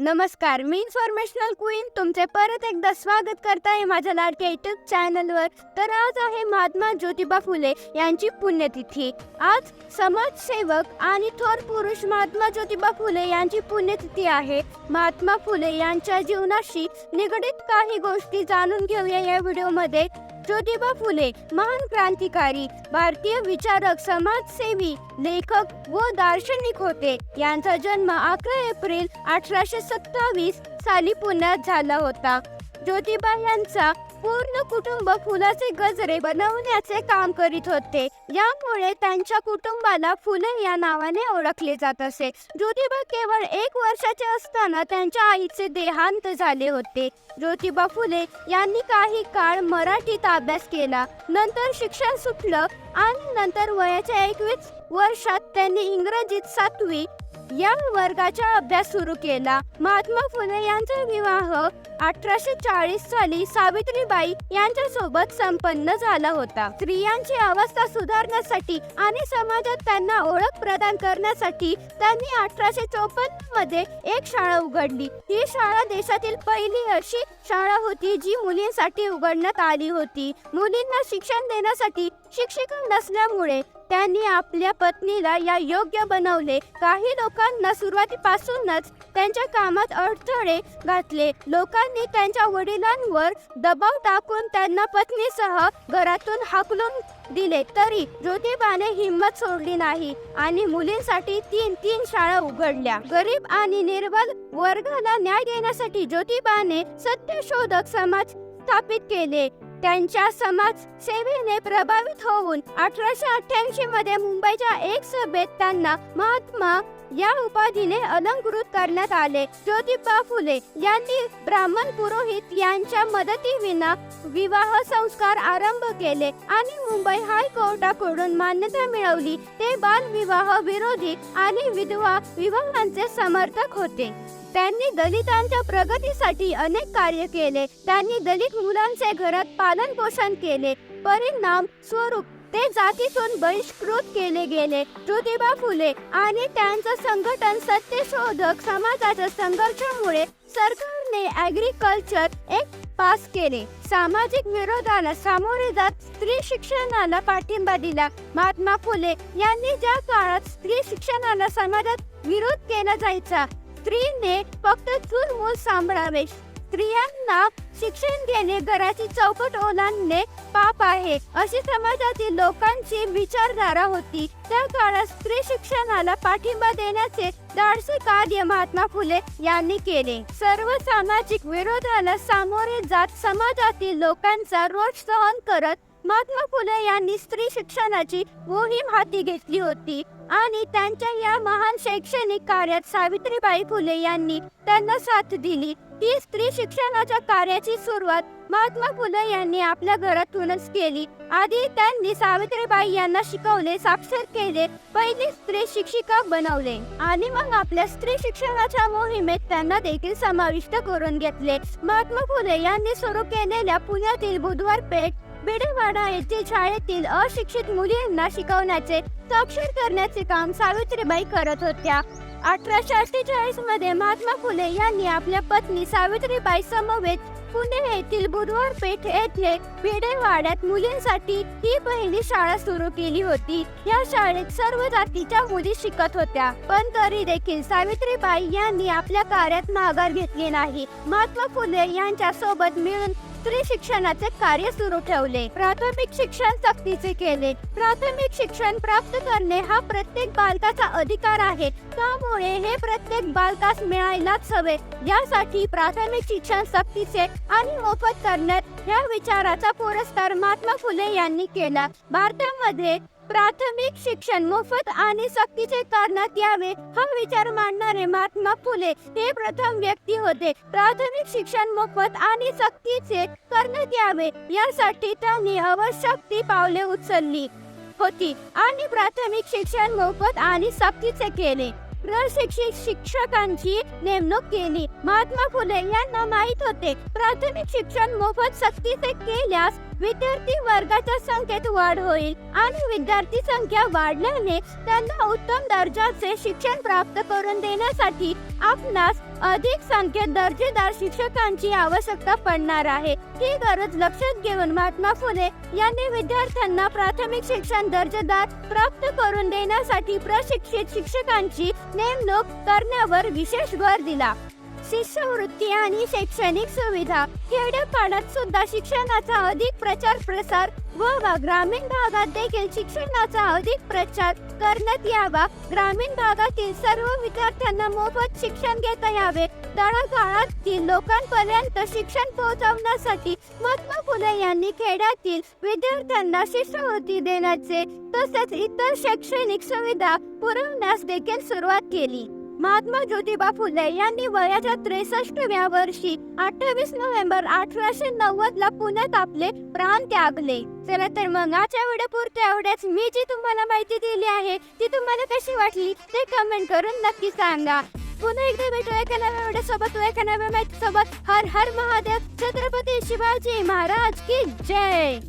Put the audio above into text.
नमस्कार, मी informational queen तुमचे परत एकदा स्वागत करत आहे माझ्या लाडक्या युट्यूब चॅनलवर. तर आज आहे महात्मा ज्योतिबा फुले यांची पुण्यतिथी. आज समाजसेवक आणि थोर पुरुष महात्मा ज्योतिबा फुले यांची पुण्यतिथी आहे. महात्मा फुले यांच्या जीवनाशी निगडीत काही गोष्टी जाणून घेऊया या व्हिडिओमध्ये. ज्योतिबा फुले महान क्रांतिकारी, भारतीय विचारक, समाजसेवी, लेखक व दार्शनिक होते. यांचा जन्म 11 एप्रिल 1827 साली पुण्यात झाला होता. ज्योतिबा यांचा पूर्ण कुटुंब फुलाचे गजरे बनवण्याचे काम करीत होते. यामुळे त्यांच्या कुटुंबाला फुले या नावाने ओळखले जात असे. ज्योतिबा केवळ 1 वर्षाचे असताना त्यांच्या आईचे देहांत झाले होते. ज्योतिबा फुले यांनी काही काळ मराठीत अभ्यास केला. नंतर शिक्षण सुटलं आणि नंतर वयाच्या 21 वर्षात त्यांनी इंग्रजीत 7वी या वर्गाचा अभ्यास सुरू केला. महात्मा फुले यांचा विवाह 1840 साली सावित्रीबाई यांच्यासोबत संपन्न झाला होता. स्त्रियांची अवस्था सुधारण्यासाठी आणि समाजात त्यांना ओळख प्रदान करण्यासाठी त्यांनी 1854 मध्ये एक शाळा उघडली. ही शाळा देशातील पहिली अशी शाळा होती जी मुलींसाठी उघडण्यात आली होती. मुलींना शिक्षण देण्यासाठी शिक्षिका नसल्यामुळे त्यांनी आपल्या पत्नीला या योग्य बनवले. काही लोकांना सुरुवातीपासूनच त्यांच्या कामात अडथळे घातले. लोकांनी त्यांच्या वडिलांवर दबाव टाकून त्यांना पत्नीसह घरातून हाकलून दिले, तरी ज्योतिबाने हिंमत सोडली नाही आणि मुलींसाठी 3 शाळा उघडल्या. गरीब आणि निर्बल वर्गाला न्याय देण्यासाठी ज्योतिबाने सत्यशोधक समाज स्थापित केले. त्यांच्या समाज सेवेने प्रभावित होऊन 1888 मध्ये मुंबईच्या एक सभेत त्यांना महात्मा या उपाधीने अलंकृत करण्यात आले. ज्योतिबा फुले यांनी ब्राह्मण पुरोहित यांच्या मदतीविना विवाह संस्कार आरंभ केले आणि मुंबई हायकोर्टाकडून मान्यता मिळवली. ते बालविवाह विरोधी आणि विधवा विवाहांचे समर्थक होते. त्यांनी दलितांच्या प्रगतीसाठी अनेक कार्य केले. त्यांनी दलित मुलांचे घरात पालन पोषण केले. परिणाम स्वरूप ते जातीतून बहिष्कृत केले गेले. ज्योतिबा फुले आणि त्यांचं संघटन सत्यशोधक समाजाच्या संघर्षामुळे सरकारने ॲग्रिकल्चर ॲक्ट पास केले. सामाजिक विरोधाला सामोरे जात स्त्री शिक्षणाला पाठिंबा दिला. महात्मा फुले यांनी ज्या काळात स्त्री शिक्षणाला समाजात विरोध केला जायचा, स्त्रीने फक्त चूल मूल सांभाळावे, स्त्रियांना शिक्षण घेणे घराची चौकट ओलांडणे पाप आहे, अशी समाजातील लोकांची विचारधारा होती. त्या काळात स्त्री शिक्षणाला पाठिंबा देण्याचे धाडसी कार्य महात्मा फुले यांनी केले. सर्व सामाजिक विरोधाला सामोरे जात समाजातील लोकांचा रोष सहन करत महात्मा फुले यांनी स्त्री शिक्षणाची मोहीम हाती घेतली होती आणि त्यांच्या या महान शैक्षणिक कार्यात सावित्रीबाई फुले यांनी त्यांना साथ दिली. ही स्त्री शिक्षणाच्या कार्याची सुरुवात महात्मा फुले यांनी आपल्या घरातूनच केली. आधी त्यांनी सावित्रीबाई यांना शिकवले, साक्षर केले, पहिली स्त्री शिक्षिका बनवले आणि मग आपल्या स्त्री शिक्षणाच्या मोहिमेत त्यांना देखील समाविष्ट करून घेतले. महात्मा फुले यांनी सुरू केलेल्या पुण्यातील बुधवार पेठ बेडेवाडा येथील शाळेतील अशिक्षित मुलींना शिकवण्याचे, साक्षर करण्याचे काम सावित्रीबाई करत होत्या. 1848 मध्ये महात्मा फुले यांनी आपल्या पत्नी सावित्रीबाई समवेत पुणे येथील बुधवार पेठ येथे बेडेवाड्यात मुलींसाठी ही पहिली शाळा सुरू केली होती. या शाळेत सर्व जातीच्या मुली शिकत होत्या, पण तरी देखील सावित्रीबाई यांनी आपल्या कार्यात माघार घेतली नाही. महात्मा फुले यांच्या सोबत मिळून स्त्री शिक्षणाचे कार्य सुरू ठेवले. प्राथमिक शिक्षण सक्तीचे केले. प्राथमिक शिक्षण प्राप्त करणे हा प्रत्येक बालकाचा अधिकार आहे, त्यामुळे हे प्रत्येक बालकास मिळायलाच हवे. यासाठी प्राथमिक शिक्षण सक्तीचे आणि मोफत करण्यात या विचाराचा पुरस्कार महात्मा फुले यांनी केला. भारतामध्ये प्राथमिक शिक्षण मोफत आणि सक्तीचे करण्यात यावे हा विचार मांडणारे महात्मा फुले हे प्रथम व्यक्ती होते. प्राथमिक शिक्षण मोफत आणि सक्तीचे करण्यात यावे यासाठी त्यांनी आवश्यक ती पावले उचलली होती आणि प्राथमिक शिक्षण मोफत आणि सक्तीचे केले. प्रशिक्षित शिक्षकांची नेमणूक केली. महात्मा फुले यांना माहित होते प्राथमिक शिक्षण मोफत सक्तीचे केल्यास विद्यार्थी वर्गाच्या संख्येत वाढ होईल आणि विद्यार्थी संख्या वाढल्याने त्यांना उत्तम दर्जाचे शिक्षण प्राप्त करून देण्यासाठी आपणास अधिक संख्येत दर्जेदार शिक्षकांची आवश्यकता पडणार आहे. ही गरज लक्षात घेऊन महात्मा फुले यांनी विद्यार्थ्यांना प्राथमिक शिक्षण दर्जेदार प्राप्त करून देण्यासाठी प्रशिक्षित शिक्षकांची नेमणूक करण्यावर विशेष भर दिला. शिष्यवृत्ती आणि शैक्षणिक सुविधा. खेड्यापाड्यात सुद्धा शिक्षणाचा अधिक प्रचार प्रसार व्हावा. ग्रामीण भागात देखील शिक्षणाचा अधिक प्रचार करण्यात यावा. ग्रामीण भागातील सर्व विद्यार्थ्यांना मोफत शिक्षण घेता यावे. तळागाळातील लोकांपर्यंत शिक्षण पोहोचवण्यासाठी महात्मा फुले यांनी खेड्यातील विद्यार्थ्यांना शिष्यवृत्ती देण्याचे तसेच इतर शैक्षणिक सुविधा पुरवण्यास देखील सुरुवात केली. महात्मा ज्योतिबा फुले यांनी वयाच्या 63व्या वर्षी 28 नोव्हेंबर 1890 ला पुण्यात आपले प्राण त्यागले. चला तर मग आजच्या व्हिडिओपुरते एवढेच. मी जी तुम्हाला माहिती दिली आहे ती तुम्हाला कशी वाटली ते कमेंट करून नक्की सांगा. पुन्हा एकदा भेटू एका नव्या व्हिडिओसोबत, एका नव्या माहितीसोबत. हर हर महादेव. छत्रपती शिवाजी महाराज की जय.